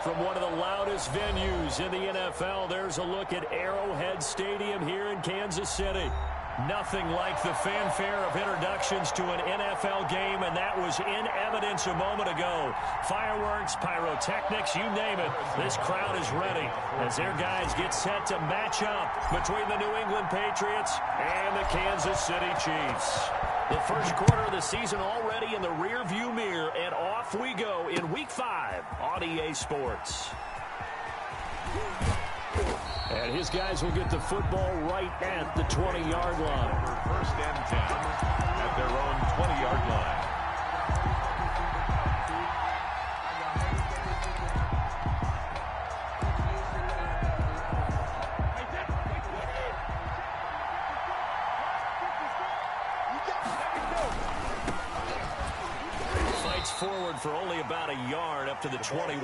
From one of the loudest venues in the NFL, there's a look at Arrowhead Stadium here in Kansas City. Nothing like the fanfare of introductions to an NFL game, and that was in evidence a moment ago. Fireworks, pyrotechnics, you name it. This crowd is ready as their guys get set to match up between the New England Patriots and the Kansas City Chiefs. The first quarter of the season already in the rearview mirror, and off we go in Week 5 on EA Sports. And his guys will get the football right at the 20-yard line. First and 10 at their own 20-yard line. Forward for only about a yard up to the 21.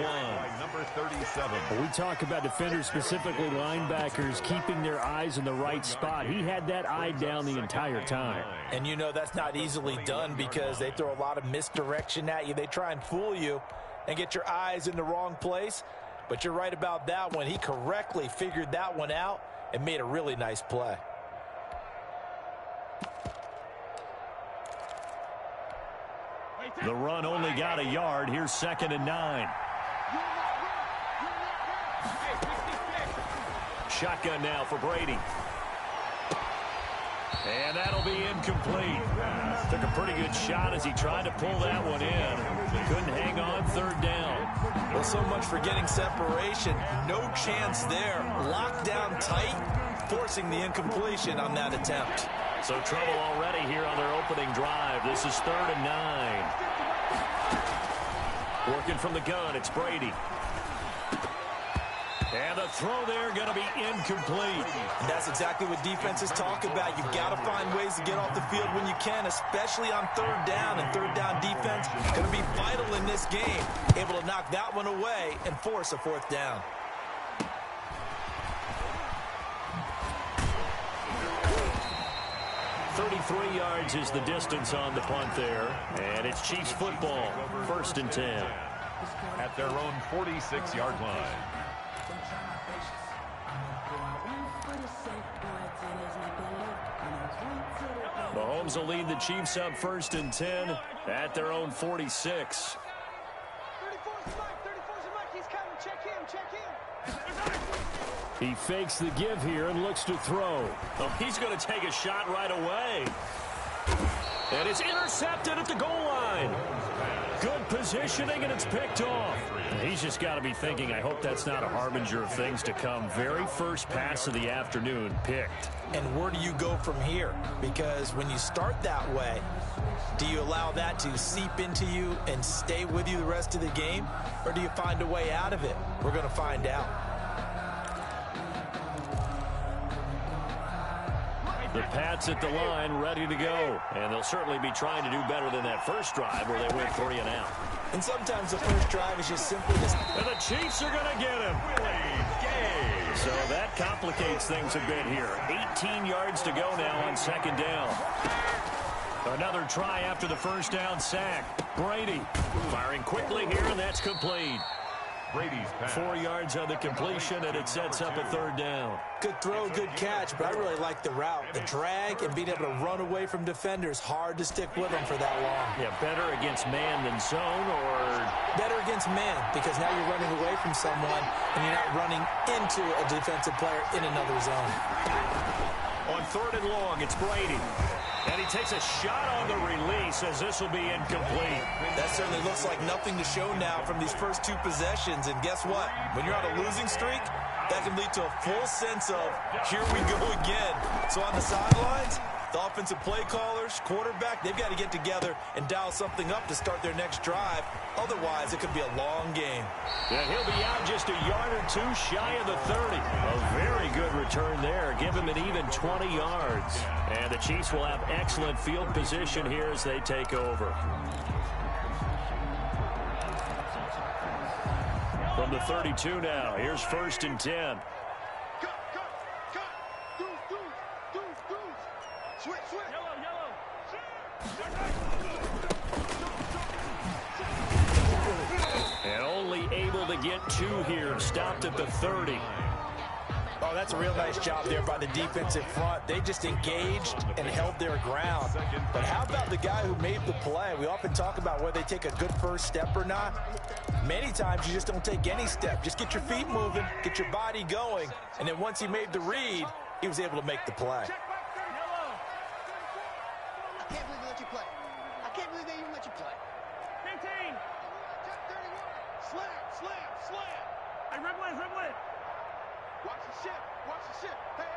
Number 37. We talk about defenders, specifically linebackers, keeping their eyes in the right spot. He had that eye down the entire time. And you know that's not easily done because they throw a lot of misdirection at you. They try and fool you and get your eyes in the wrong place. But you're right about that one. He correctly figured that one out and made a really nice play. The run only got a yard. Here's 2nd and 9. Shotgun now for Brady. And that'll be incomplete. Took a pretty good shot as he tried to pull that one in. Couldn't hang on 3rd down. Well, so much for getting separation. No chance there. Locked down tight, forcing the incompletion on that attempt. So trouble already here on their opening drive. This is 3rd and 9. Working from the gun, it's Brady. And the throw there going to be incomplete. And that's exactly what defenses talk about. You've got to find ways to get off the field when you can, especially on 3rd down. And 3rd down defense going to be vital in this game. Able to knock that one away and force a 4th down. .33 yards is the distance on the punt there. And it's Chiefs football. 1st and 10. At their own 46-yard line. Mahomes will lead the Chiefs up 1st and 10 at their own 46. He fakes the give here and looks to throw. Oh, he's going to take a shot right away. And it's intercepted at the goal line. Good positioning, and it's picked off. He's just got to be thinking, I hope that's not a harbinger of things to come. Very first pass of the afternoon picked. And where do you go from here? Because when you start that way, do you allow that to seep into you and stay with you the rest of the game? Or do you find a way out of it? We're going to find out. The Pats at the line, ready to go. And they'll certainly be trying to do better than that first drive where they went 3 and out. And sometimes the first drive is just simply this. And the Chiefs are going to get him. So that complicates things a bit here. 18 yards to go now on 2nd down. Another try after the first down sack. Brady firing quickly here, and that's complete. Brady's pass. 4 yards on the completion, and it sets up a 3rd down. Good throw, good catch, but I really like the route. The drag and being able to run away from defenders. Hard to stick with them for that long. Yeah, better against man than zone, or? Better against man, because now you're running away from someone, and you're not running into a defensive player in another zone. On 3rd and long, it's Brady. And he takes a shot on the release as this will be incomplete. That certainly looks like nothing to show now from these first 2 possessions. And guess what? When you're on a losing streak, that can lead to a full sense of, here we go again. So on the sidelines, the offensive play callers, quarterback, they've got to get together and dial something up to start their next drive. Otherwise, it could be a long game. Yeah, he'll be out just a yard or 2 shy of the 30. A very good return there. Give him an even 20 yards. And the Chiefs will have excellent field position here as they take over. From the 32 now, here's 1st and 10. And only able to to get 2 here. Stopped at the 30. Oh, that's a real nice job there by the defensive front. They just engaged and held their ground. But how about the guy who made the play? We often talk about whether they take a good first step or not. Many times you just don't take any step. Just get your feet moving, get your body going, and then once he made the read, he was able to make the play. I can't believe they let you play. I can't believe they even let you play. 15. Slam, slam, slam. Hey, dribble it, dribble it. Watch the ship, watch the ship. Hey,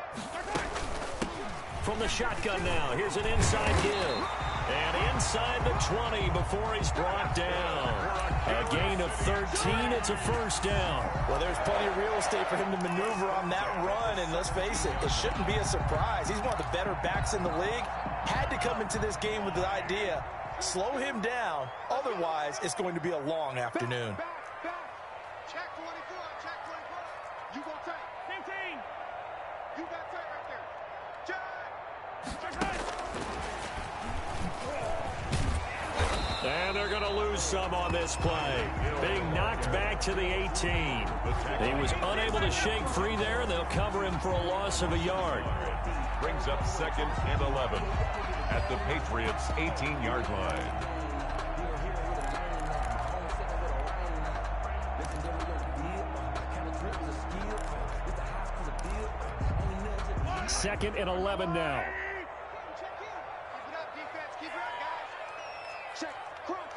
From the shotgun now, here's an inside give. And inside the 20 before he's brought down. A gain of 13, it's a first down. Well, there's plenty of real estate for him to maneuver on that run, and let's face it, it shouldn't be a surprise. He's one of the better backs in the league. Had to come into this game with the idea, slow him down, otherwise it's going to be a long afternoon. back. Check 24, check 24. You go tight. 15. You got tight right there. Check. And they're going to lose some on this play. Being knocked back to the 18. He was unable to shake free there, and they'll cover him for a loss of a yard. Brings up 2nd and 11 at the Patriots' 18-yard line. Second and 11 now. Check in. Keep it up, defense. Keep it up, guys. Check. Crunch.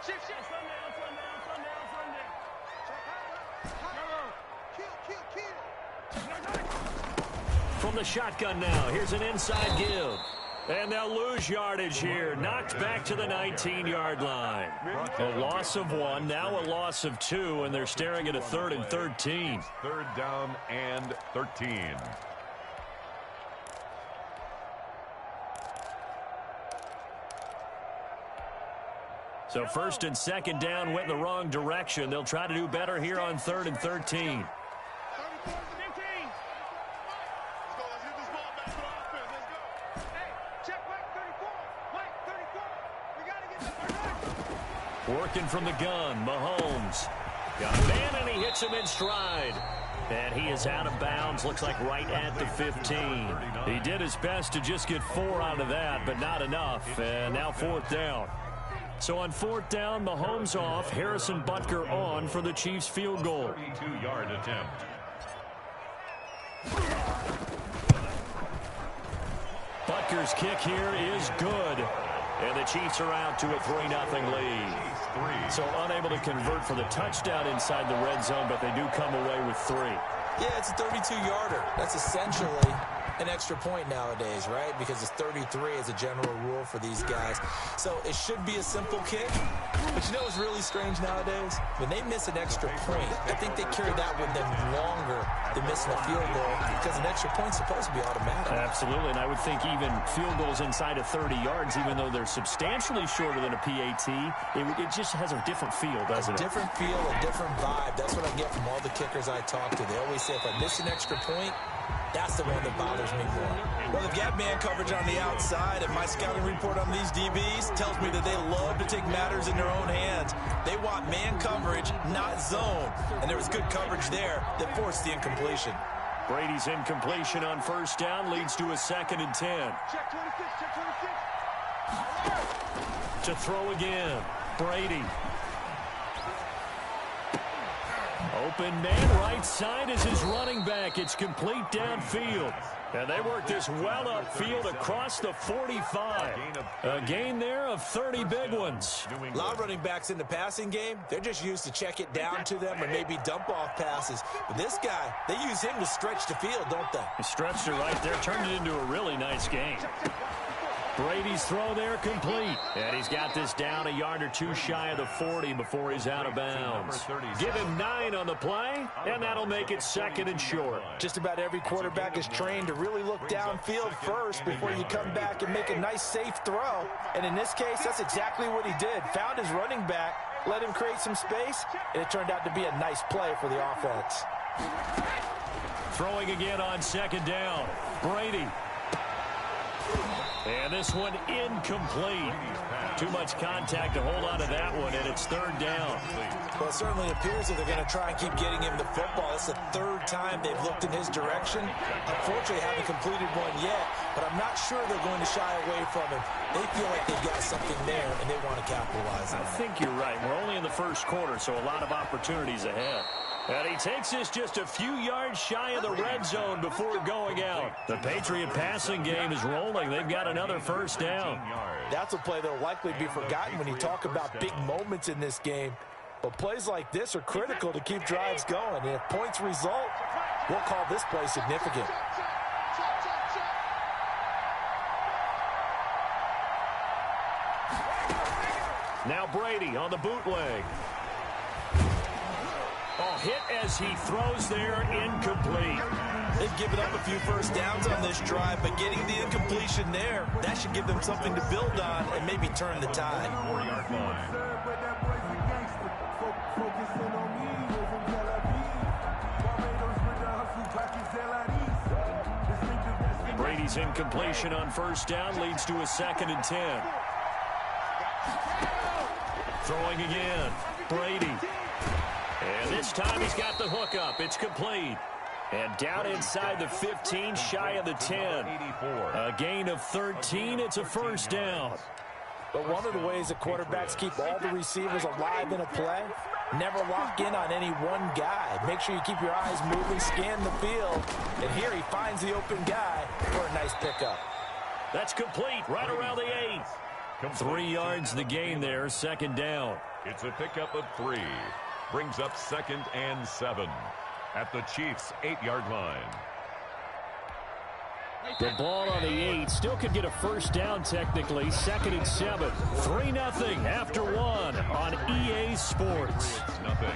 Shift. Sun down. Check high. Kill. From the shotgun now, here's an inside give. And they'll lose yardage here. Knocked back to the 19-yard line. A loss of 1, now a loss of 2, and they're staring at a 3rd and 13. 3rd down and 13. So 1st and 2nd down went in the wrong direction. They'll try to do better here on 3rd and 13. 15. Let's get this ball back to our offense. Let's go. Hey, check Mike 34. Mike 34. We got to get this. Working from the gun, Mahomes. Got a man, and he hits him in stride. And he is out of bounds, looks like right at the 15. He did his best to just get 4 out of that, but not enough. And now 4th down. So on 4th down, Mahomes off, Harrison Butker on for the Chiefs field goal. 32-yard attempt. Butker's kick here is good. And the Chiefs are out to a 3-0 lead. So unable to convert for the touchdown inside the red zone, but they do come away with 3. Yeah, it's a 32-yarder. That's essentially an extra point nowadays, right? Because it's 33 as a general rule for these guys. So it should be a simple kick. But you know what's really strange nowadays? When they miss an extra point, I think they carry that with them longer than missing a field goal because an extra point's supposed to be automatic. Absolutely, and I would think even field goals inside of 30 yards, even though they're substantially shorter than a PAT, it just has a different feel, doesn't it? A different feel, a different vibe. That's what I get from all the kickers I talk to. They always say if I miss an extra point, that's the one that bothers me more. Well, they've got man coverage on the outside, and my scouting report on these DBs tells me that they love to take matters in their own hands. They want man coverage, not zone. And there was good coverage there that forced the incompletion. Brady's incompletion on 1st down leads to a 2nd and 10. Check 26, check 26. To throw again, Brady. Open man, right side is his running back. It's complete downfield. And they work this well upfield across the 45. A gain there of 30 big ones. A lot of running backs in the passing game, they're just used to check it down to them or maybe dump off passes. But this guy, they use him to stretch the field, don't they? He stretched it right there, turned it into a really nice game. Brady's throw there complete. And he's got this down a yard or 2 shy of the 40 before he's out of bounds. Give him 9 on the play, and that'll make it 2nd and short. Just about every quarterback is trained to really look downfield first before you come back and make a nice, safe throw. And in this case, that's exactly what he did. Found his running back, let him create some space, and it turned out to be a nice play for the offense. Throwing again on 2nd down. Brady. And this one incomplete. Too much contact to hold on to that one, and it's third down. Well, it certainly appears that they're going to try and keep getting him the football. It's the third time they've looked in his direction. Unfortunately, haven't completed one yet, but I'm not sure they're going to shy away from him. They feel like they've got something there, and they want to capitalize on it. I think you're right. We're only in the first quarter, so a lot of opportunities ahead. And he takes this just a few yards shy of the red zone before going out. The Patriot passing game is rolling. They've got another first down. That's a play that will likely be forgotten when you talk about big moments in this game. But plays like this are critical to keep drives going. And if points result, we'll call this play significant. Now Brady on the bootleg. Oh, hit as he throws there, incomplete. They've given up a few first downs on this drive, but getting the incompletion there, that should give them something to build on and maybe turn the tide. 4-yard line. Brady's incompletion on first down leads to a 2nd and 10. Throwing again, Brady. And this time he's got the hook up. It's complete. And down inside the 15, shy of the 10. A gain of 13. It's a first down. But one of the ways that quarterbacks keep all the receivers alive in a play, never lock in on any one guy. Make sure you keep your eyes moving, scan the field. And here he finds the open guy for a nice pickup. That's complete, right around the 8. 3 yards the gain there, 2nd down. It's a pickup of 3. Brings up 2nd and 7 at the Chiefs' 8-yard line. The ball on the 8 still could get a first down technically. 2nd and 7. 3-0 after 1 on EA Sports. It's nothing.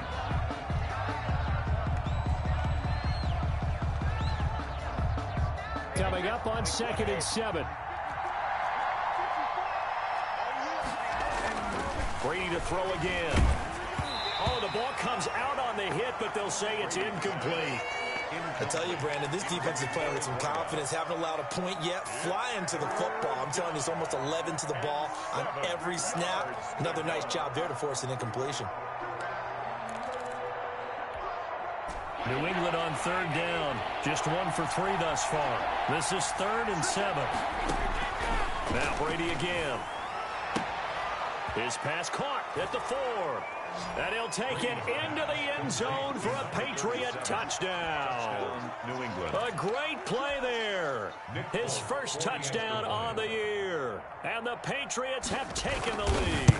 Coming up on 2nd and 7. Brady to throw again. Oh, the ball comes out on the hit, but they'll say it's incomplete. I tell you, Brandon, this defense is playing with some confidence. Haven't allowed a point yet. Flying to the football. I'm telling you, it's almost 11 to the ball on every snap. Another nice job there to force an incompletion. New England on 3rd down. Just 1 for 3 thus far. This is 3rd and 7. Now Brady again. His pass caught at the 4. And he'll take it into the end zone for a Patriot touchdown. New England. A great play there. His first touchdown on the year. And the Patriots have taken the lead.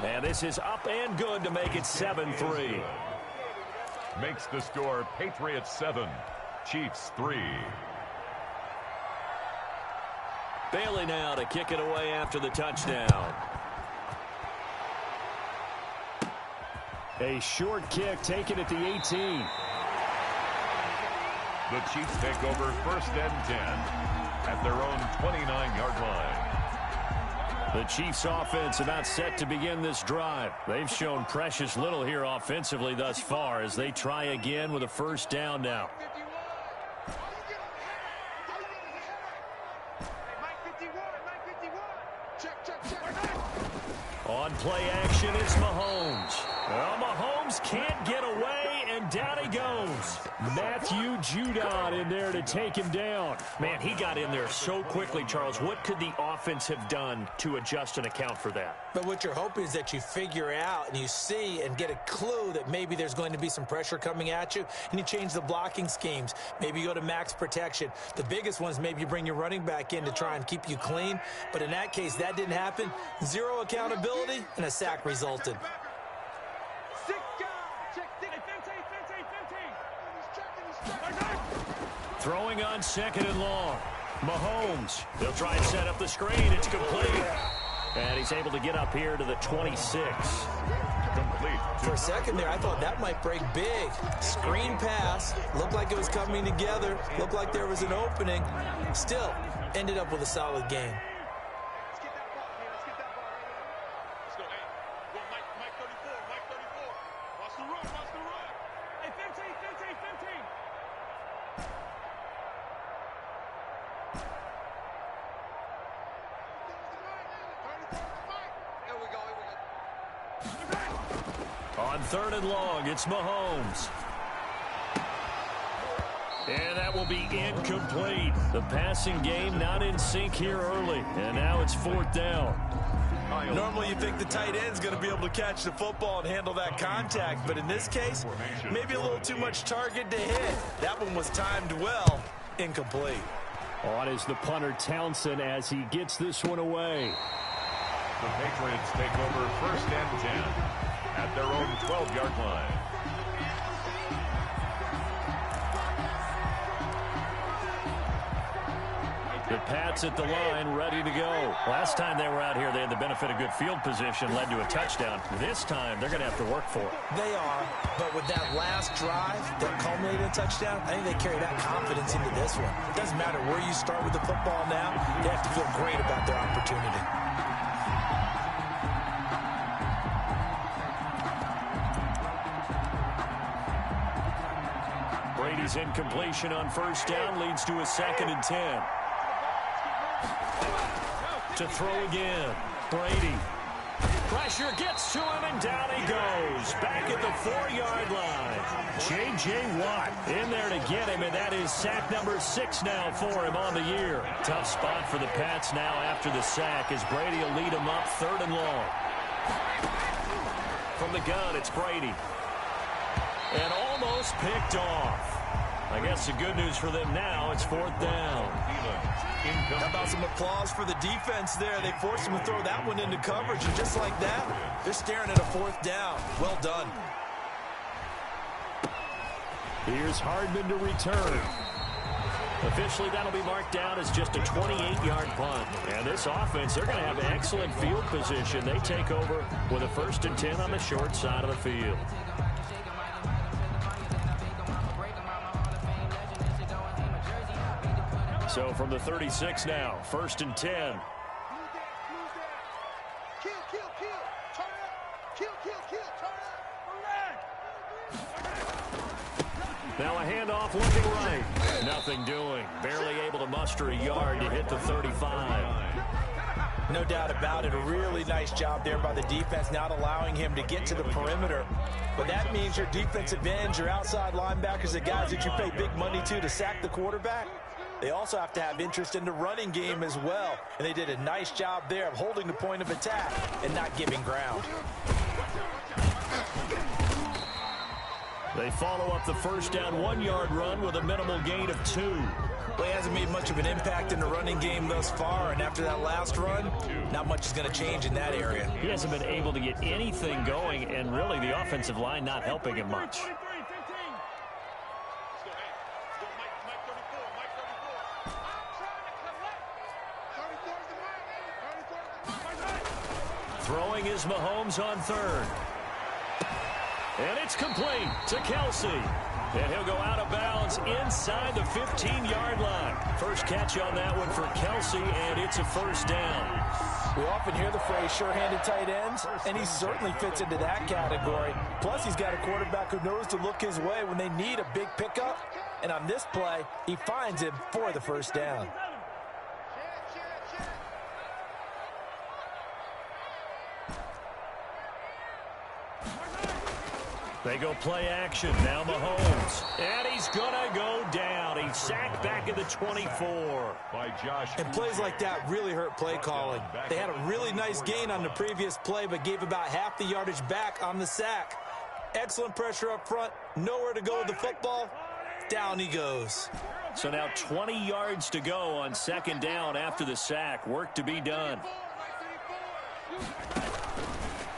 And this is up and good to make it 7-3. Makes the score Patriots 7, Chiefs 3. Bailey now to kick it away after the touchdown. A short kick taken at the 18. The Chiefs take over 1st and 10 at their own 29-yard line. The Chiefs offense about set to begin this drive. They've shown precious little here offensively thus far as they try again with a first down now. On play action, it's Mahomes. Well, Mahomes can't get away, and down he goes. Matthew Judon in there to take him down. Man, he got in there so quickly, Charles. What could the offense have done to adjust and account for that? But what you're hoping is that you figure out and you see and get a clue that maybe there's going to be some pressure coming at you, and you change the blocking schemes. Maybe you go to max protection. The biggest one is maybe you bring your running back in to try and keep you clean. But in that case, that didn't happen. Zero accountability, and a sack resulted. Throwing on 2nd and long. Mahomes. They'll try and set up the screen. It's complete. And he's able to get up here to the 26. Complete. For a second there, I thought that might break big. Screen pass. Looked like it was coming together. Looked like there was an opening. Still, ended up with a solid game. On 3rd and long, it's Mahomes. And that will be incomplete. The passing game not in sync here early. And now it's 4th down. Normally you think the tight end's going to be able to catch the football and handle that contact. But in this case, maybe a little too much target to hit. That one was timed well. Incomplete. On is the punter Townsend as he gets this one away. The Patriots take over 1st and 10 at their own 12-yard line. The Pats at the line, ready to go. Last time they were out here, they had the benefit of good field position, led to a touchdown. This time, they're going to have to work for it. They are, but with that last drive that culminated in a touchdown, I think they carry that confidence into this one. It doesn't matter where you start with the football now. They have to feel great about their opportunity. Brady's incompletion on 1st down leads to a 2nd and 10. To throw again. Brady. Pressure gets to him, and down he goes. Back at the 4-yard line. J.J. Watt in there to get him, and that is sack number 6 now for him on the year. Tough spot for the Pats now after the sack as Brady will lead him up 3rd and long. From the gun, it's Brady. And almost picked off. I guess the good news for them now, it's 4th down. How about some applause for the defense there? They forced him to throw that one into coverage, and just like that, they're staring at a 4th down. Well done. Here's Hardman to return. Officially, that'll be marked down as just a 28-yard punt. And this offense, they're going to have excellent field position. They take over with a 1st and 10 on the short side of the field. So from the 36 now, 1st and 10. Kill, kill, kill. Turn it up. Kill, kill, kill. Turn it up. Now a handoff looking right. Nothing doing. Barely able to muster a yard to hit the 35. No doubt about it. A really nice job there by the defense, not allowing him to get to the perimeter. But that means your defensive ends, your outside linebackers, the guys that you pay big money to sack the quarterback, they also have to have interest in the running game as well. And they did a nice job there of holding the point of attack and not giving ground. They follow up the 1st down 1-yard run with a minimal gain of 2. Well, he hasn't made much of an impact in the running game thus far, and after that last run, not much is going to change in that area. He hasn't been able to get anything going, and really the offensive line not helping him much. Throwing is Mahomes on 3rd. And it's complete to Kelsey. And he'll go out of bounds inside the 15-yard line. First catch on that one for Kelsey, and it's a 1st down. We often hear the phrase sure-handed tight ends, and he certainly fits into that category. Plus, he's got a quarterback who knows to look his way when they need a big pickup. And on this play, he finds him for the 1st down. They go play action. Now Mahomes. And he's going to go down. He's sacked back at the 24. By Josh. And plays like that really hurt play calling. They had a really nice gain on the previous play, but gave about half the yardage back on the sack. Excellent pressure up front. Nowhere to go with the football. Down he goes. So now 20 yards to go on 2nd down after the sack. Work to be done.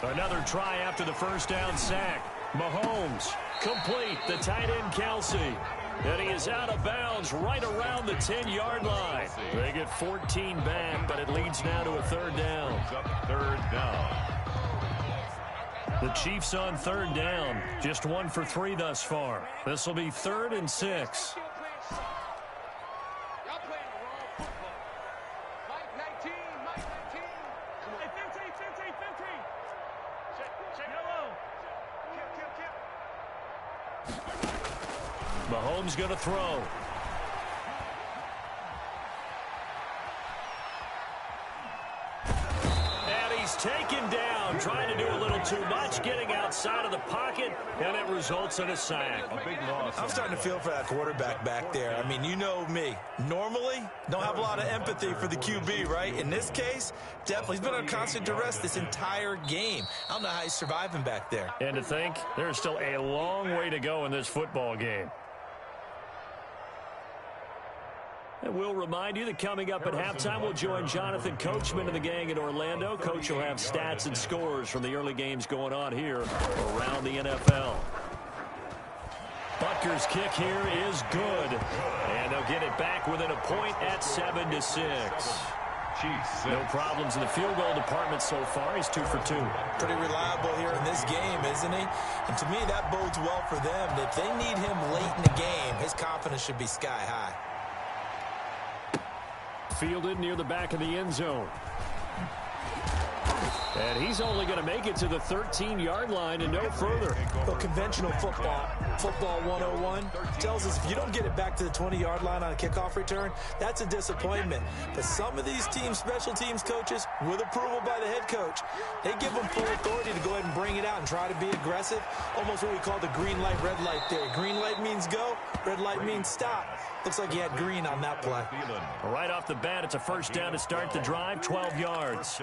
Another try after the 1st down sack. Mahomes, complete, the tight end Kelsey. And he is out of bounds right around the 10-yard line. They get 14 back, but it leads now to a 3rd down. 3rd down. The Chiefs on 3rd down. Just 1 for 3 thus far. This will be 3rd and 6. Mahomes going to throw. And he's taken down, trying to do a little too much, getting outside of the pocket, and it results in a sack. A big loss. I'm starting to feel for that quarterback back there. I mean, you know me. Normally, don't have a lot of empathy for the QB, right? In this case, definitely. He's been on constant duress this entire game. I don't know how he's surviving back there. And to think, there's still a long way to go in this football game. And we'll remind you that coming up at halftime, we'll join Jonathan Coachman and the gang in Orlando. Coach will have stats and scores from the early games going on here around the NFL. Butker's kick here is good. And they'll get it back within a point at 7-6. No problems in the field goal department so far. He's 2 for 2. Pretty reliable here in this game, isn't he? And to me, that bodes well for them. If they need him late in the game, his confidence should be sky high. Fielded near the back of the end zone. And he's only going to make it to the 13-yard line and no further. Well, conventional football 101, tells us if you don't get it back to the 20-yard line on a kickoff return, that's a disappointment. But some of these teams, special teams coaches, with approval by the head coach, they give them full authority to go ahead and bring it out and try to be aggressive. Almost what we call the green light, red light theory. Green light means go, red light means stop. Looks like he had green on that play. Right off the bat, it's a first down to start the drive, 12 yards.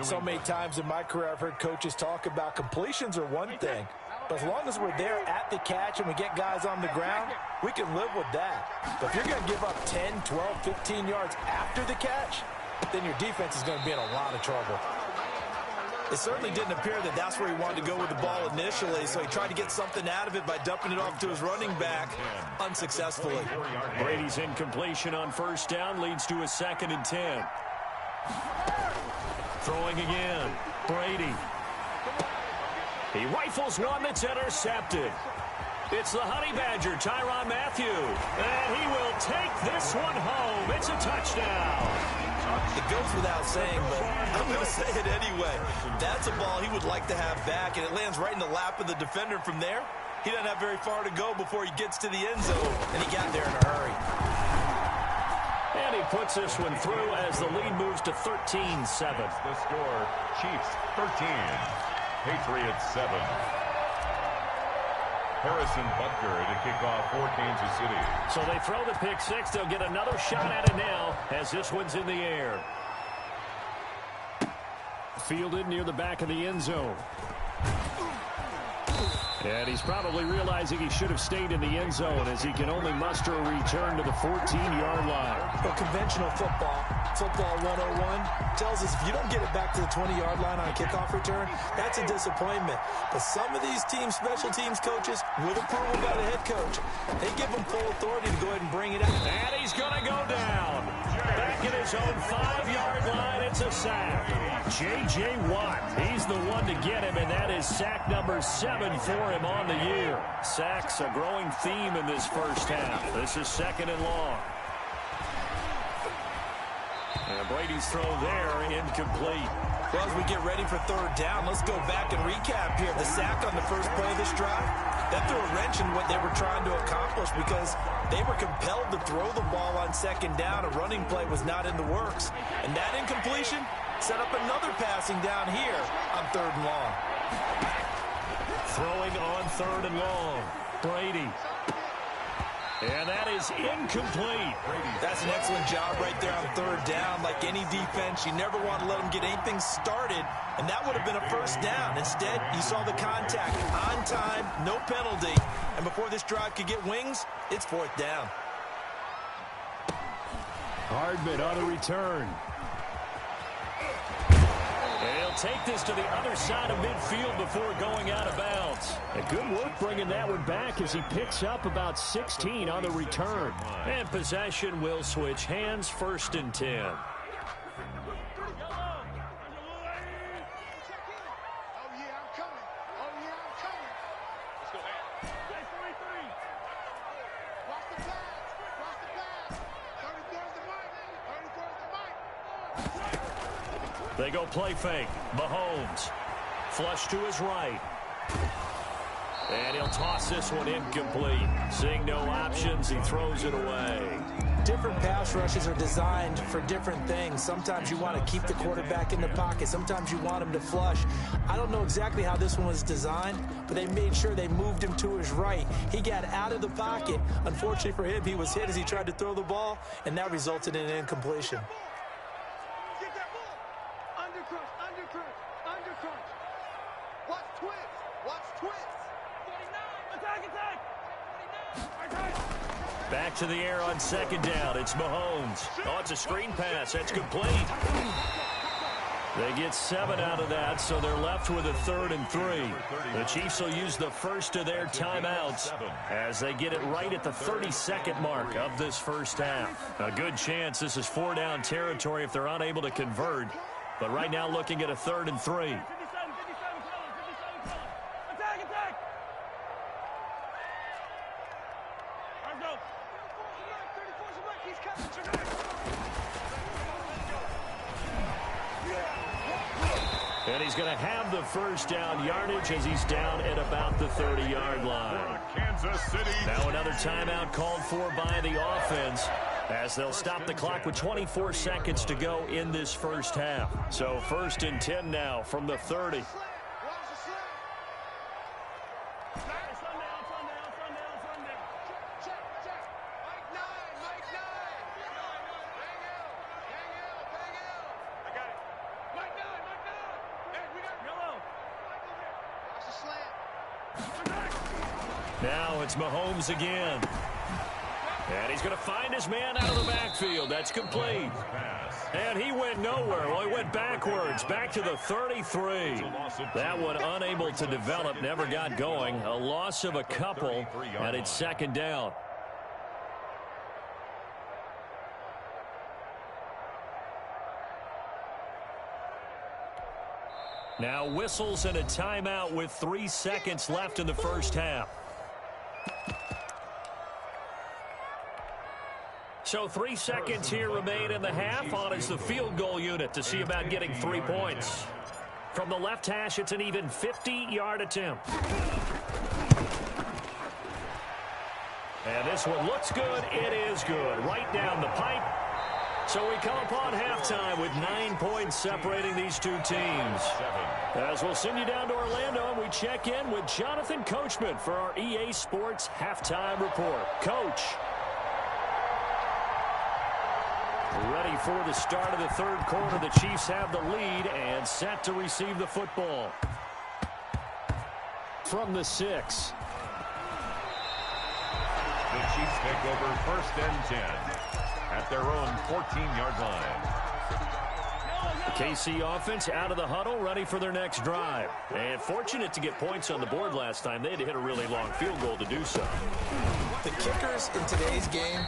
So many times in my career, I've heard coaches talk about completions are one thing. But as long as we're there at the catch and we get guys on the ground, we can live with that. But if you're going to give up 10, 12, 15 yards after the catch, then your defense is going to be in a lot of trouble. It certainly didn't appear that that's where he wanted to go with the ball initially, so he tried to get something out of it by dumping it off to his running back unsuccessfully. Brady's incompletion on first down leads to a 2nd and 10. Throwing again. Brady. He rifles one that's intercepted. It's the Honey Badger, Tyrann Mathieu. And he will take this one home. It's a touchdown. It goes without saying, but I'm going to say it anyway. That's a ball he would like to have back, and it lands right in the lap of the defender from there. He doesn't have very far to go before he gets to the end zone, and he got there in a hurry. And he puts this one through as the lead moves to 13-7. The score, Chiefs 13, Patriots 7. Harrison Butker to kick off for Kansas City. So they throw the pick six. They'll get another shot at it now as this one's in the air. Fielded near the back of the end zone. And he's probably realizing he should have stayed in the end zone as he can only muster a return to the 14-yard line. Well, conventional football 101, tells us if you don't get it back to the 20-yard line on a kickoff return, that's a disappointment. But some of these teams, special teams coaches, with approval by the head coach, they give them full authority to go ahead and bring it out. And he's going to go down. Back at his own 5-yard line, it's a sack. J.J. Watt, he's the one to get him, and that is sack number 7 for him on the year. Sacks a growing theme in this first half. This is 2nd and long. And Brady's throw there, incomplete. Well, as we get ready for 3rd down, let's go back and recap here. The sack on the first play of this drive, that threw a wrench in what they were trying to accomplish because they were compelled to throw the ball on 2nd down. A running play was not in the works. And that incompletion set up another passing down here on 3rd and long. Throwing on 3rd and long. Brady. And that is incomplete. That's an excellent job right there on 3rd down. Like any defense, you never want to let them get anything started, and that would have been a first down. Instead, you saw the contact on time, no penalty, and before this drive could get wings, it's 4th down. Hardman on a return. And he'll take this to the other side of midfield before going out of bounds. And good work bringing that one back as he picks up about 16 on the return. And possession will switch hands, 1st and 10. Oh, yeah, I'm coming. Oh, yeah, I'm coming. Let's go ahead. Hey, 43. Watch the pass. Watch the pass. 34's the mic. 34's the mic. They go play fake. Mahomes. Flush to his right. And he'll toss this one incomplete. Seeing no options, he throws it away. different pass rushes are designed for different things. Sometimes you want to keep the quarterback in the pocket. Sometimes you want him to flush. I don't know exactly how this one was designed, but they made sure they moved him to his right. He got out of the pocket. Unfortunately for him, he was hit as he tried to throw the ball, and that resulted in an incompletion. Get that ball. Under crunch, under crunch, under crunch. Watch twist. Watch twist. 49. Attack, attack. 49. Back to the air on second down. It's Mahomes. Oh, it's a screen pass. That's complete. They get 7 out of that, so they're left with a 3rd and 3. The Chiefs will use the first of their timeouts as they get it right at the 32nd mark of this first half. A good chance this is 4-down territory if they're unable to convert. But right now looking at a 3rd and 3. 57, 57, 57. Attack, attack. Let's go. 34's right. He's coming. And he's going to have the first down yardage as he's down at about the 30-yard line. Kansas City. Now another timeout called for by the offense as they'll stop the clock with 24 seconds to go in this first half. So 1st and 10 now from the 30. Now it's Mahomes again. And he's going to find his man out of the backfield. That's complete. And he went nowhere. Well, he went backwards, back to the 33. That one unable to develop, never got going. A loss of a couple, and it's 2nd down. Now whistles and a timeout with 3 seconds left in the first half. So 3 seconds here remain in the half. On is the field goal unit to see about getting 3 points. From the left hash, it's an even 50-yard attempt. And this one looks good. It is good. Right down the pipe. So we come upon halftime with 9 points separating these two teams. As we'll send you down to Orlando, and we check in with Jonathan Coachman for our EA Sports Halftime Report. Coach. Ready for the start of the 3rd quarter. The Chiefs have the lead and set to receive the football. From the 6. The Chiefs take over 1st and 10 at their own 14-yard line. The KC offense out of the huddle, ready for their next drive. And fortunate to get points on the board last time. They had to hit a really long field goal to do so. The kickers in today's game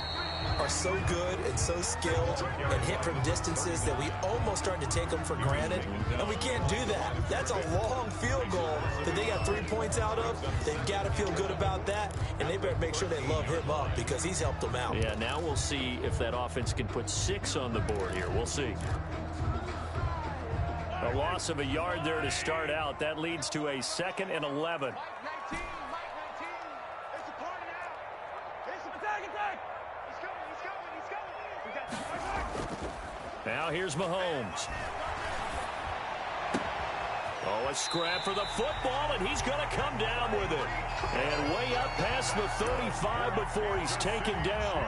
are so good and so skilled and hit from distances that we almost start to take them for granted. And we can't do that. That's a long field goal that they got 3 points out of. They've got to feel good about that, and they better make sure they love him up because he's helped them out. Yeah, now we'll see if that offense can put 6 on the board here. We'll see. A loss of a yard there to start out. That leads to a 2nd and 11. Now here's Mahomes. Oh, a scrap for the football, and he's going to come down with it. And way up past the 35 before he's taken down.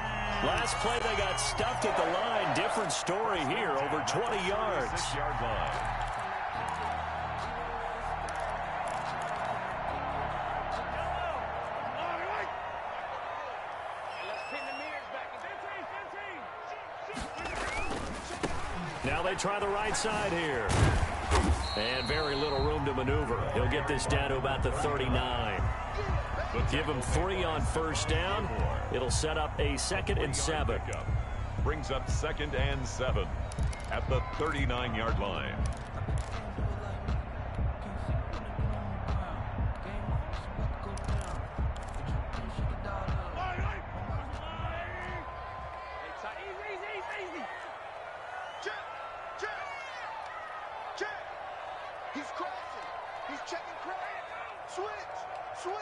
Last play, they got stuffed at the line. Different story here, over 20 yards. 6-yard line. Now they try the right side here. And very little room to maneuver. He'll get this down to about the 39. Give him 3 on 1st down. It'll set up a 2nd and 7. Brings up 2nd and 7 at the 39-yard line. He's crossing. He's checking crack. Switch. Switch.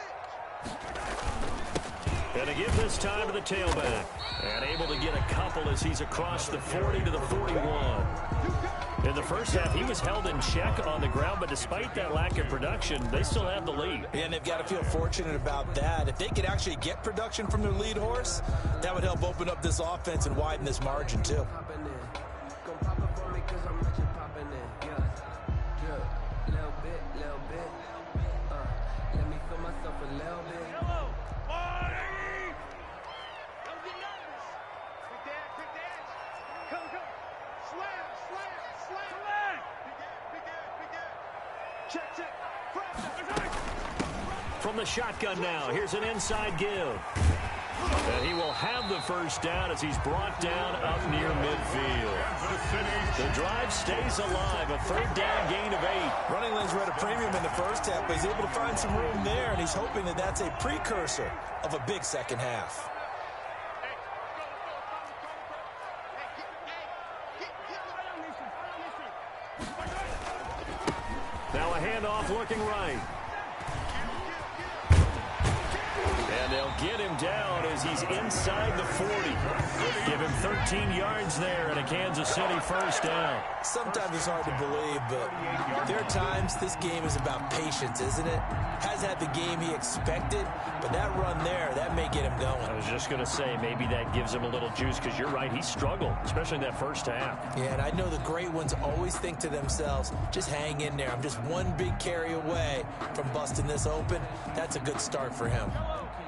And to give this time to the tailback. And able to get a couple as he's across the 40 to the 41. In the first half, he was held in check on the ground, but despite that lack of production, they still have the lead. And they've got to feel fortunate about that. If they could actually get production from their lead horse, that would help open up this offense and widen this margin, too. From the shotgun now, here's an inside give. And he will have the first down as he's brought down up near midfield. The drive stays alive, a third down gain of 8. Running lanes were at a premium in the first half, but he's able to find some room there, and he's hoping that that's a precursor of a big second half. Now a handoff looking right. And they'll get him down as he's inside the 40. Give him 13 yards there and a Kansas City first down. Sometimes it's hard to believe, but there are times this game is about patience, isn't it? Has had the game he expected, but that run there, that may get him going. I was just going to say, maybe that gives him a little juice, because you're right, he struggled, especially in that first half. Yeah, and I know the great ones always think to themselves, just hang in there. I'm just one big carry away from busting this open. That's a good start for him.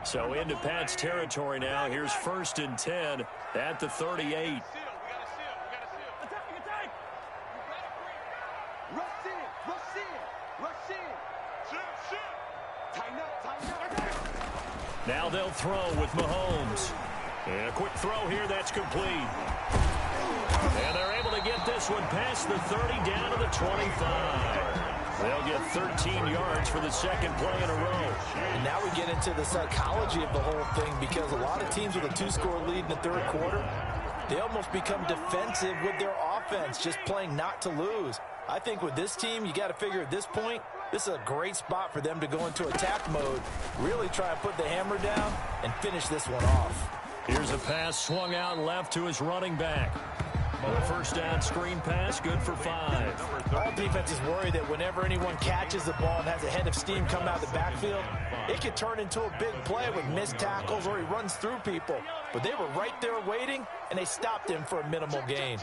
So into Pat's territory now. Here's 1st and 10 at the 38. Now they'll throw with Mahomes. And a quick throw here that's complete. And they're able to get this one past the 30 down to the 25. They'll get 13 yards for the second play in a row. And now we get into the psychology of the whole thing, because a lot of teams with a 2-score lead in the third quarter, they almost become defensive with their offense, just playing not to lose. I think with this team, you got to figure at this point, this is a great spot for them to go into attack mode, really try and put the hammer down and finish this one off. Here's a pass swung out left to his running back. A first down screen pass, good for 5. All defenses worry that whenever anyone catches the ball and has a head of steam come out of the backfield, it could turn into a big play with missed tackles or he runs through people. But they were right there waiting, and they stopped him for a minimal gain.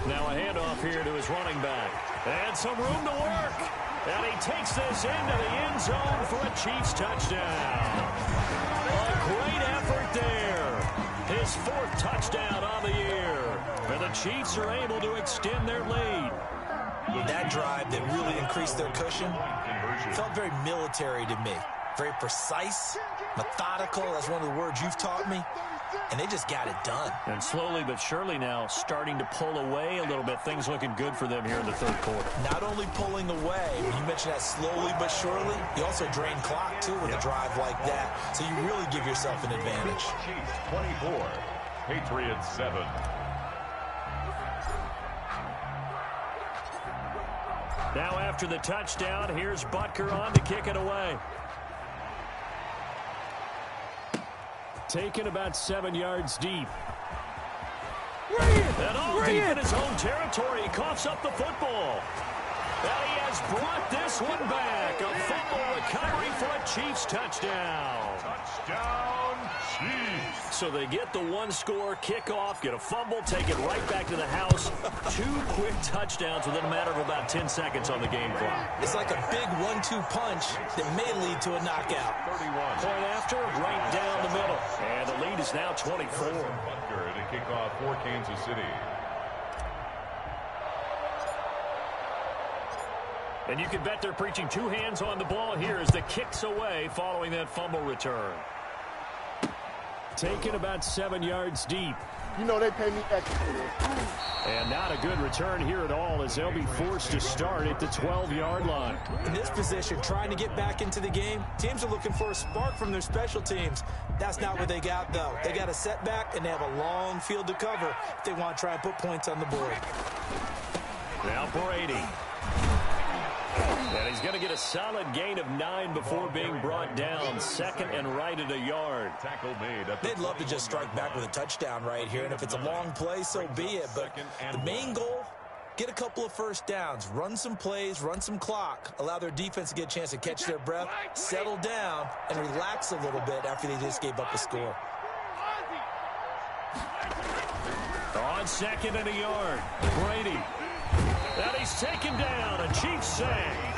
Now a handoff here to his running back. And some room to work. And he takes this into the end zone for a Chiefs touchdown. A great effort there. His 4th touchdown on the year. And the Chiefs are able to extend their lead. That drive that really increased their cushion felt very military to me. Very precise, methodical. That's one of the words you've taught me. And they just got it done. And slowly but surely now starting to pull away a little bit. Things looking good for them here in the third quarter. Not only pulling away, when you mentioned that slowly but surely, you also drain clock, too, with a drive like that. So you really give yourself an advantage. Chiefs 24, Patriots 7. Now after the touchdown, here's Butker on to kick it away. Taken about 7 yards deep. And all deep in his own territory. He coughs up the football. And he has brought this one back. A fumble recovery for a Chiefs touchdown. Touchdown, Chiefs. So they get the 1-score kickoff, get a fumble, take it right back to the house. 2 quick touchdowns within a matter of about 10 seconds on the game clock. It's like a big 1-2 punch that may lead to a knockout. 31. Point after, right down the middle. And the lead is now 24. Butker to kick off for Kansas City. And you can bet they're preaching 2 hands on the ball here as the kick's away following that fumble return. Taken about 7 yards deep. You know they pay me extra. And not a good return here at all as they'll be forced to start at the 12-yard line. In this position, trying to get back into the game, teams are looking for a spark from their special teams. That's not what they got, though. They got a setback, and they have a long field to cover if they want to try and put points on the board. Now Brady. And He's going to get a solid gain of 9 before being brought down. Second and right at a yard. Tackle made up. They'd love to just strike back with a touchdown right here, and if it's a long play, so be it. But the main goal, get a couple of first downs, run some plays, run some clock, allow their defense to get a chance to catch their breath, settle down, and relax a little bit after they just gave up a score. On second and a yard, Brady. And he's taken down, a Chiefs sack.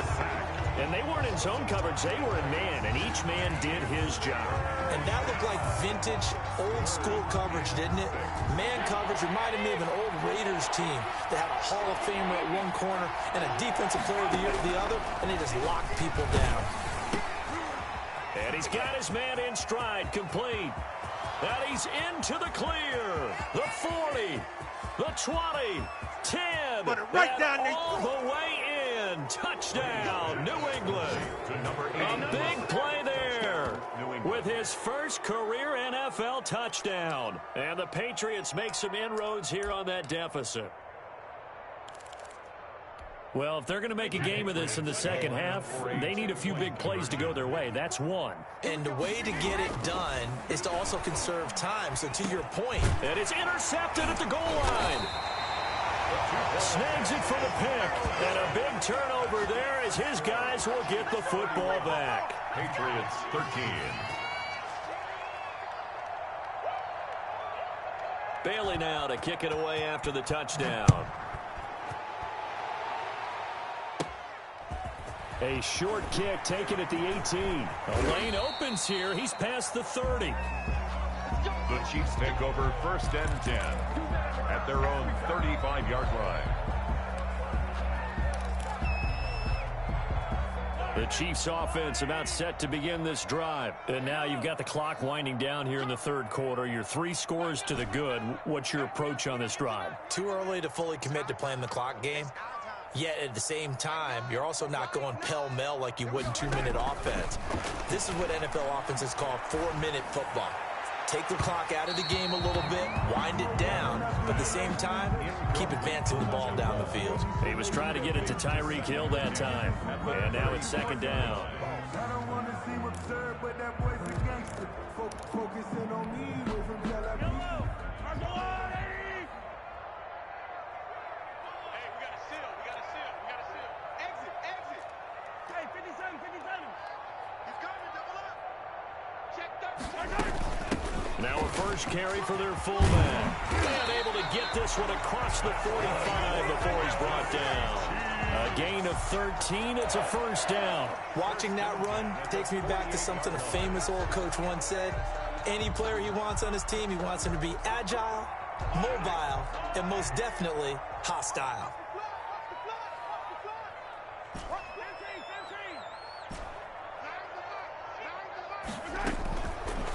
And they weren't in zone coverage, they were in man, and each man did his job. And that looked like vintage, old-school coverage, didn't it? Man coverage reminded me of an old Raiders team that had a Hall of Famer at one corner and a Defensive Player of the Year at the other, and they just locked people down. And he's got his man in stride, complete. And he's into the clear. The 40, the 20, 10. Put it right down there. All the way in. Touchdown, New England. A big play there with his first career NFL touchdown. And the Patriots make some inroads here on that deficit. Well, if they're going to make a game of this in the second half, they need a few big plays to go their way. That's one. And the way to get it done is to also conserve time. So to your point. And it's intercepted at the goal line. Snags it for the pick. And a big turnover there as his guys will get the football back. Patriots 13. Bailey now to kick it away after the touchdown. A short kick taken at the 18. A lane opens here. He's past the 30. The Chiefs take over first and 10 at their own 35-yard line. The Chiefs offense about set to begin this drive. And now you've got the clock winding down here in the third quarter. You're 3 scores to the good. What's your approach on this drive? Too early to fully commit to playing the clock game. Yet at the same time, you're also not going pell-mell like you would in 2-minute offense. This is what NFL offenses call 4-minute football. Take the clock out of the game a little bit, wind it down, but at the same time, keep advancing the ball down the field. He was trying to get it to Tyreek Hill that time. And now it's second down. I don't want to seem absurd, but that boy's a gangster. Focusing on me with him till I beat. Now a first carry for their fullback. And able to get this one across the 45 before he's brought down. A gain of 13. It's a first down. Watching that run takes me back to something a famous old coach once said. Any player he wants on his team, he wants him to be agile, mobile, and most definitely hostile.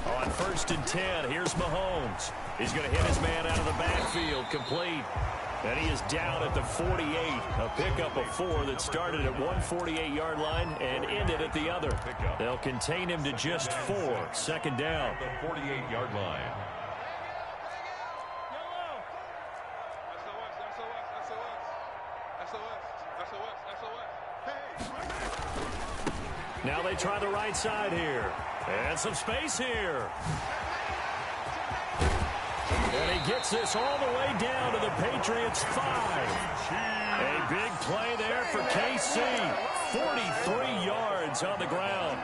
On first and 10, here's Mahomes. He's going to hit his man out of the backfield, complete. And he is down at the 48. A pickup of 4 that started at 148-yard line and ended at the other. They'll contain him to just 4. Second down. The 48-yard line. Now they try the right side here. And some space here. And he gets this all the way down to the Patriots 5. A big play there for KC. 43 yards on the ground.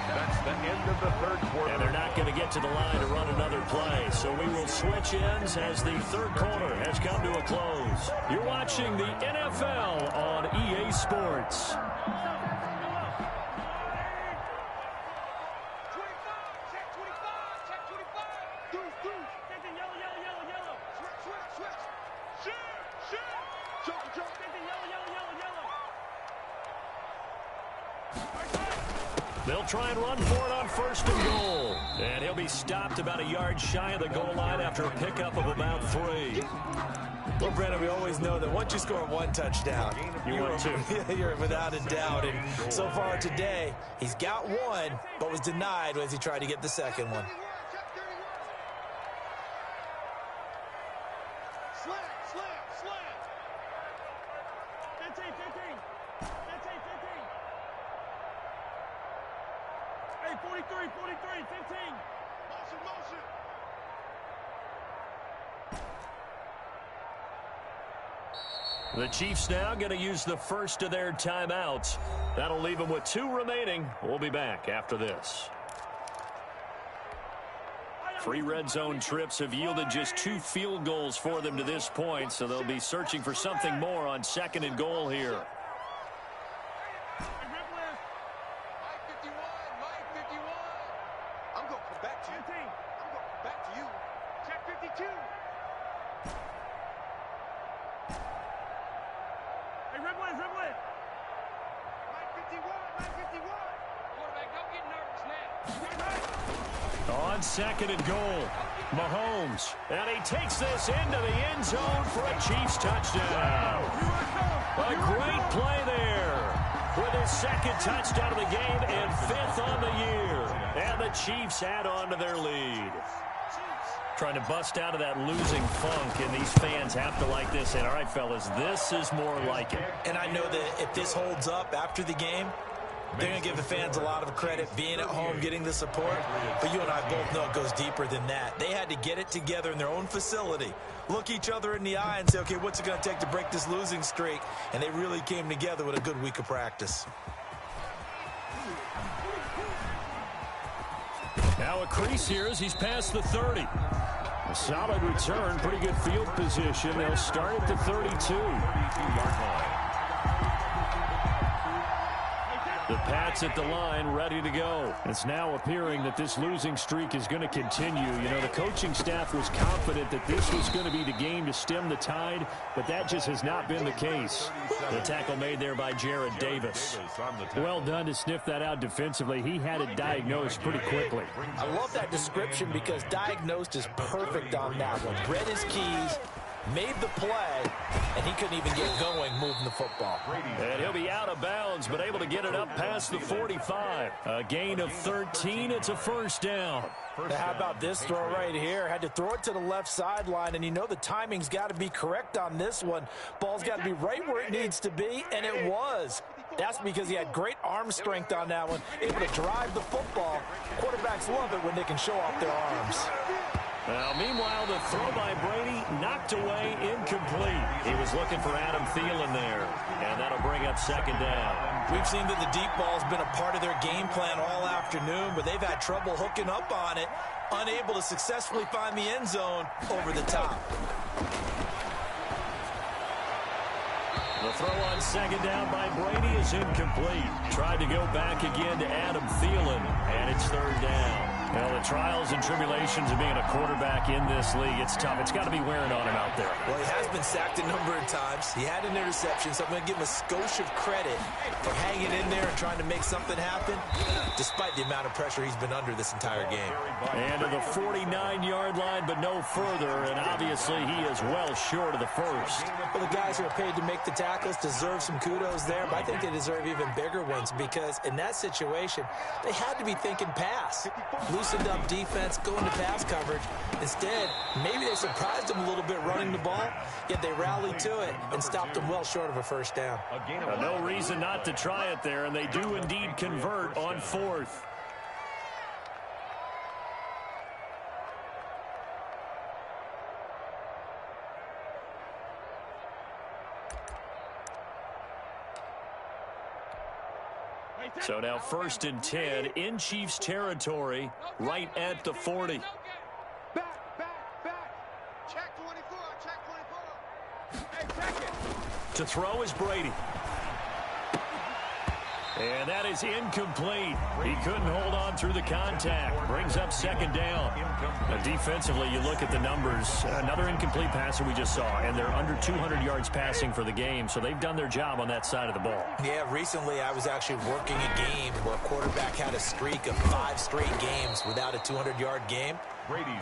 That's the end of the third quarter. And they're not going to get to the line to run another play. So we will switch ends as the third quarter has come to a close. You're watching the NFL on EA Sports. They'll try and run for it on first and goal. And he'll be stopped about a yard shy of the goal line after a pickup of about 3. Well, Brennan, we always know that once you score 1 touchdown, you're without a doubt. And so far today, he's got 1, but was denied as he tried to get the second one. Slam, slam, slam. 15, 15. 15, 15. Hey, 43, 43, 15. Motion, motion. The Chiefs now going to use the first of their timeouts. That'll leave them with 2 remaining. We'll be back after this. 3 red zone trips have yielded just 2 field goals for them to this point, so they'll be searching for something more on 2nd and goal here. Mike 51, Mike 51. I'm going to come back to you. I'm going to come back to you. Check 52. Hey, Ripley, Ripley. Mike 51, Mike 51. Quarterback, don't get nervous now. On 2nd and goal, Mahomes. And he takes this into the end zone for a Chiefs touchdown. A great play there with his 2nd touchdown of the game and 5th on the year. And the Chiefs add on to their lead. Trying to bust out of that losing funk, and these fans have to like this. And all right, fellas, this is more like it. And I know that if this holds up after the game, they're going to give the fans a lot of credit, being at home, getting the support. But you and I both know it goes deeper than that. They had to get it together in their own facility, look each other in the eye and say, okay, what's it going to take to break this losing streak? And they really came together with a good week of practice. Now a crease here as he's past the 30. A solid return, pretty good field position. They'll start at the 32. The Pats at the line, ready to go. It's now appearing that this losing streak is going to continue. You know, the coaching staff was confident that this was going to be the game to stem the tide, but that just has not been the case. The tackle made there by Jared Davis. Well done to sniff that out defensively. He had it diagnosed pretty quickly. I love that description because diagnosed is perfect on that one. Read his keys, made the play, and he couldn't even get going moving the football. And he'll be out of bounds, but able to get it up past the 45. A gain of 13. It's a first down. Now, how about this throw right here? Had to throw it to the left sideline, and you know the timing's got to be correct on this one. Ball's got to be right where it needs to be, and it was. That's because he had great arm strength on that one, able to drive the football. Quarterbacks love it when they can show off their arms. Now, meanwhile, the throw by Brady knocked away, incomplete. He was looking for Adam Thielen there, and that'll bring up 2nd down. We've seen that the deep ball's been a part of their game plan all afternoon, but they've had trouble hooking up on it, unable to successfully find the end zone over the top. The throw on 2nd down by Brady is incomplete. Tried to go back again to Adam Thielen, and it's 3rd down. Well, the trials and tribulations of being a quarterback in this league, it's tough. It's got to be wearing on him out there. Well, he has been sacked a number of times. He had an interception, so I'm going to give him a skosh of credit for hanging in there and trying to make something happen, despite the amount of pressure he's been under this entire game. And to the 49-yard line, but no further, and obviously he is well short of the first. Well, the guys who are paid to make the tackles deserve some kudos there, but I think they deserve even bigger ones because in that situation, they had to be thinking pass. Loosened up defense, going to pass coverage. Instead, maybe they surprised him a little bit running the ball, yet they rallied to it and stopped him well short of a first down. No reason not to try it there, and they do indeed convert on 4th. So now 1st and 10 in Chiefs territory, right at the 40. Back. Check 24, check 24. Hey, check it. To throw is Brady. And that is incomplete. He couldn't hold on through the contact. Brings up 2nd down. Defensively, you look at the numbers. Another incomplete passer we just saw, and they're under 200 yards passing for the game, so they've done their job on that side of the ball. Yeah, recently I was actually working a game where a quarterback had a streak of 5 straight games without a 200-yard game.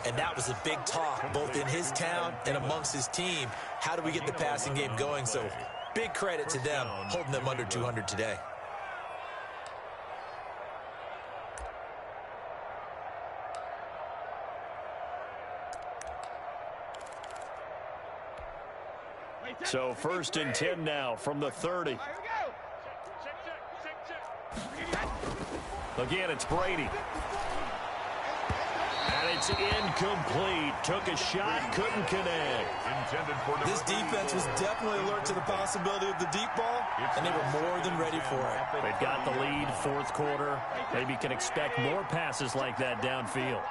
And that was a big talk, both in his town and amongst his team. How do we get the passing game going? So big credit to them, holding them under 200 today. So 1st and 10 now from the 30. Again, it's Brady. And it's incomplete. Took a shot, couldn't connect. This defense was definitely alert to the possibility of the deep ball, and they were more than ready for it. They've got the lead, 4th quarter. Maybe can expect more passes like that downfield.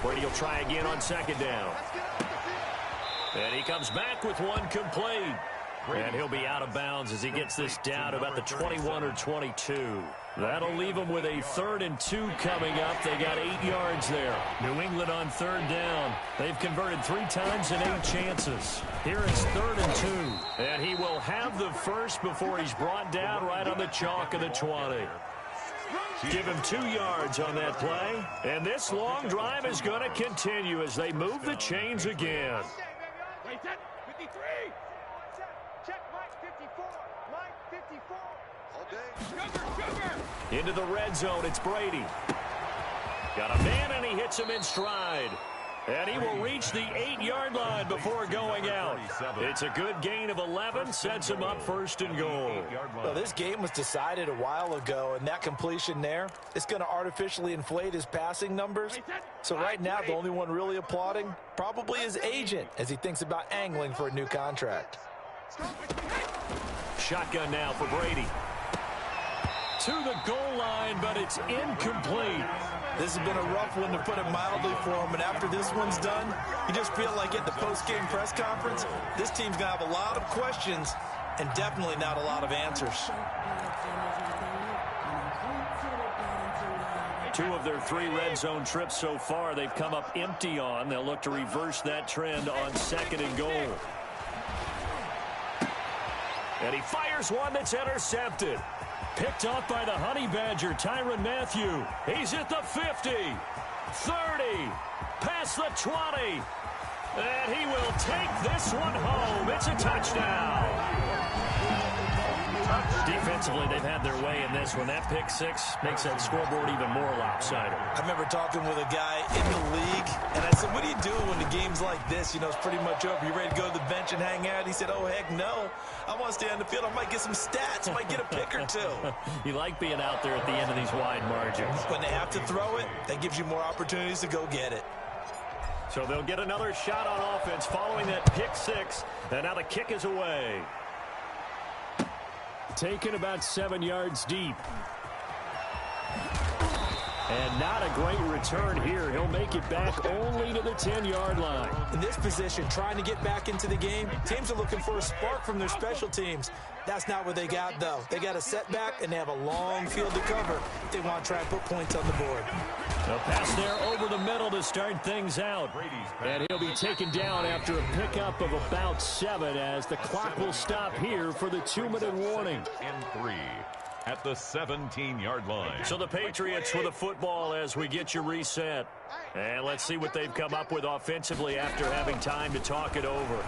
Brady will try again on 2nd down. And he comes back with one complete. And he'll be out of bounds as he gets this down to about the 21 or 22. That'll leave them with a 3rd and 2 coming up. They got 8 yards there. New England on 3rd down. They've converted 3 times in 8 chances. Here it's 3rd and 2. And he will have the first before he's brought down right on the chalk of the 20. Give him 2 yards on that play. And this long drive is going to continue as they move the chains again. Into the red zone, it's Brady. Got a man, and he hits him in stride. And he will reach the 8-yard line before going out. It's a good gain of 11, sets him up 1st and goal. Well, this game was decided a while ago, and that completion there, it's going to artificially inflate his passing numbers. So right now, the only one really applauding probably his agent as he thinks about angling for a new contract. Shotgun now for Brady. To the goal line, but it's incomplete. This has been a rough one, to put it mildly, for him. And after this one's done, you just feel like at the post-game press conference, this team's going to have a lot of questions and definitely not a lot of answers. 2 of their 3 red zone trips so far, they've come up empty on. They'll look to reverse that trend on 2nd and goal. And he fires one that's intercepted. Picked off by the Honey Badger, Tyrann Mathieu. He's at the 50, 30, past the 20. And he will take this one home. It's a touchdown. Defensively, they've had their way in this one. That pick 6 makes that scoreboard even more lopsided. I remember talking with a guy in the league, and I said, what do you do when the game's like this? You know, it's pretty much over. You ready to go to the bench and hang out? He said, oh, heck no. I want to stay on the field. I might get some stats. I might get a pick or 2. You like being out there at the end of these wide margins. When they have to throw it, that gives you more opportunities to go get it. So they'll get another shot on offense following that pick 6. And now the kick is away. Taken about 7 yards deep. And not a great return here. He'll make it back only to the 10-yard line. In this position, trying to get back into the game, teams are looking for a spark from their special teams. That's not what they got, though. They got a setback, and they have a long field to cover if they want to try and put points on the board. A pass there over the middle to start things out. And he'll be taken down after a pickup of about 7 as the clock will stop here for the 2-minute warning. And 3 at the 17-yard line. So the Patriots with the football as we get you reset. And let's see what they've come up with offensively after having time to talk it over.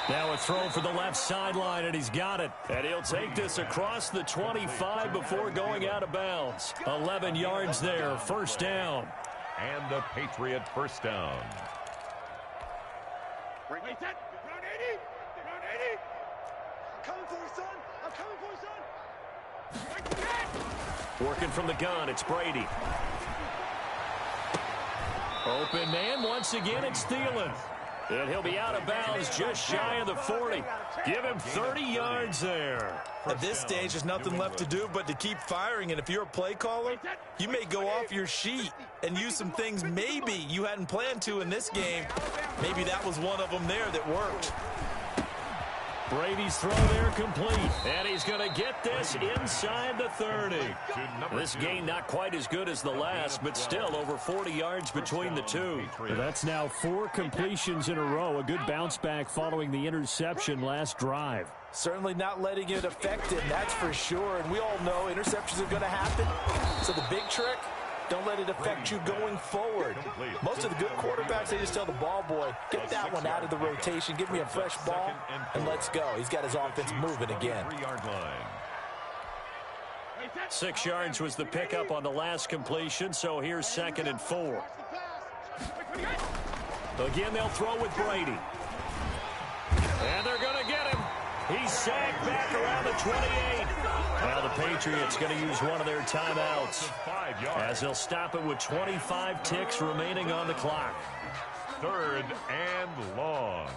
Now a throw for the left sideline, and he's got it. And he'll take this across the 25 before going out of bounds. 11 yards there, 1st down. And a Patriot 1st down. Bring it. Round 80. Round 80. I'm coming for you, son. I'm coming for you, son. Working from the gun, it's Brady. Open man, once again, it's Thielen. And he'll be out of bounds just shy of the 40. Give him 30 yards there. At this stage, there's nothing left to do but to keep firing. And if you're a play caller, you may go off your sheet and use some things maybe you hadn't planned to in this game. Maybe that was one of them there that worked. Brady's throw there complete. And he's going to get this inside the 30. This gain not quite as good as the last, but still over 40 yards between the 2. That's now 4 completions in a row. A good bounce back following the interception last drive. Certainly not letting it affect him, that's for sure. And we all know interceptions are going to happen. So the big trick, don't let it affect you going forward. Most of the good quarterbacks, they just tell the ball boy, get that one out of the rotation, give me a fresh ball, and let's go. He's got his offense moving again. 6 yards was the pickup on the last completion, so here's 2nd and 4. Again, they'll throw with Brady. And they're going to get him. He's sacked back around the 28. Now the Patriots going to use one of their timeouts, as they'll stop it with 25 ticks remaining on the clock. 3rd and long.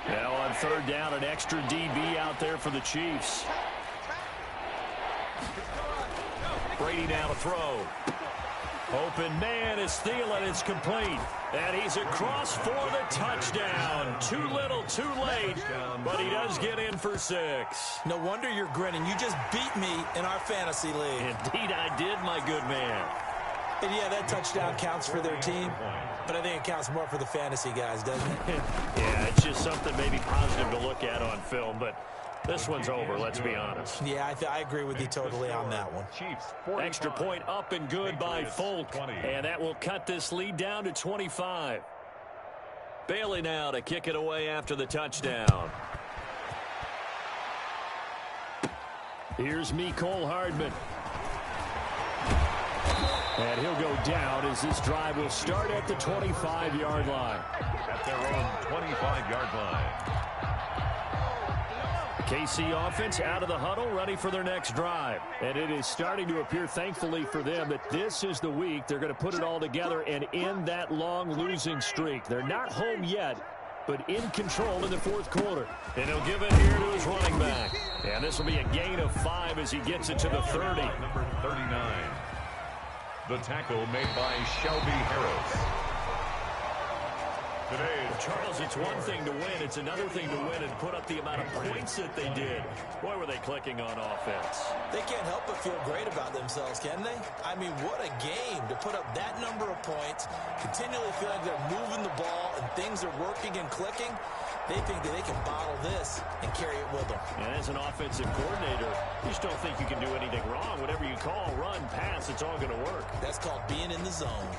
Now on 3rd down, an extra DB out there for the Chiefs. Brady now to throw. Open man is Thielen. It's complete. And he's across for the touchdown. Too little, too late. But he does get in for 6. No wonder you're grinning. You just beat me in our fantasy league. Indeed I did, my good man. And yeah, that touchdown counts for their team. But I think it counts more for the fantasy guys, doesn't it? Yeah, it's just something maybe positive to look at on film. But this one's over, let's be honest. Yeah, I agree with you totally on that one. Extra point up and good by Folk. And that will cut this lead down to 25. Bailey now to kick it away after the touchdown. Here's Mecole Hardman. And he'll go down as this drive will start at the 25-yard line. At their own 25-yard line. KC offense out of the huddle, ready for their next drive. And it is starting to appear, thankfully for them, that this is the week they're going to put it all together and end that long losing streak. They're not home yet, but in control in the 4th quarter. And he'll give it here to his running back. And this will be a gain of 5 as he gets it to the 30. Number 39. The tackle made by Shelby Harris. Today, Charles, it's one thing to win. It's another thing to win and put up the amount of points that they did. Boy, were they clicking on offense. They can't help but feel great about themselves, can they? I mean, what a game to put up that number of points, continually feeling like they're moving the ball and things are working and clicking. They think that they can bottle this and carry it with them. And as an offensive coordinator, you just don't think you can do anything wrong. Whatever you call, run, pass, it's all going to work. That's called being in the zone.